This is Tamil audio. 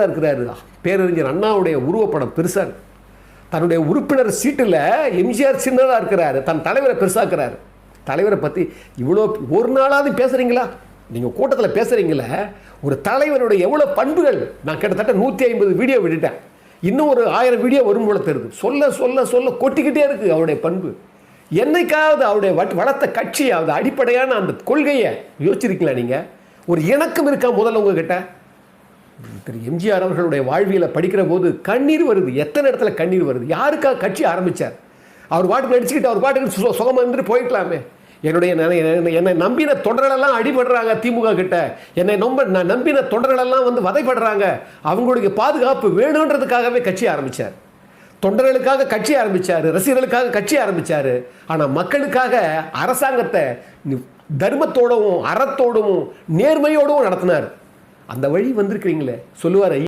இருக்கிறாரு. பேரறிஞர் அண்ணாவுடைய உருவப்படம் பெருசாக இருக்கு. தன்னுடைய உறுப்பினர் சீட்டில் எம்ஜிஆர் சின்னதாக இருக்கிறாரு, தன் தலைவரை பெருசாக்குறாரு. தலைவரை பற்றி இவ்வளோ ஒரு நாளாவது பேசுகிறீங்களா? நீங்கள் கூட்டத்தில் பேசுகிறீங்களே, ஒரு தலைவருடைய எவ்வளோ பண்புகள். நான் கிட்டத்தட்ட 150 வீடியோ விட்டுட்டேன். இன்னும் ஒரு 1000 வீடியோ வரும் போல தெரியுது. சொல்ல சொல்ல சொல்ல கொட்டிக்கிட்டே இருக்குது அவருடைய பண்பு. என்னைக்காவது அவருடைய வளர்த்த கட்சி, அந்த அடிப்படையான அந்த கொள்கையை யோசிச்சிருக்கீங்களா? நீங்கள் ஒரு இணக்கம் இருக்கா முதல்ல உங்ககிட்ட? திரு எம்ஜிஆர் அவர்களுடைய வாழ்வியலை படிக்கிற போது கண்ணீர் வருது. எத்தனை இடத்துல கண்ணீர் வருது. யாருக்காக கட்சி ஆரம்பித்தார்? அவர் பாட்டுக்கு நடிச்சுக்கிட்டு அவர் பாட்டுக்கு சுகமாக இருந்துட்டு போயிக்கலாமே. என்னை நம்பின தொண்டர்களெல்லாம் அடிபடுறாங்க திமுக கிட்ட. என்னை நம்பின தொண்டர்களெல்லாம் வந்து வதைப்படுறாங்க. அவங்களுடைய பாதுகாப்பு வேணுன்றதுக்காகவே கட்சி ஆரம்பித்தார். தொண்டர்களுக்காக கட்சி ஆரம்பித்தார், ரசிகர்களுக்காக கட்சி ஆரம்பித்தார். ஆனால் மக்களுக்காக அரசாங்கத்தை தர்மத்தோடவும் அறத்தோடவும் நேர்மையோடவும் நடத்தினார். அந்த வழி வந்திருக்கிறீங்களே சொல்லுவார்.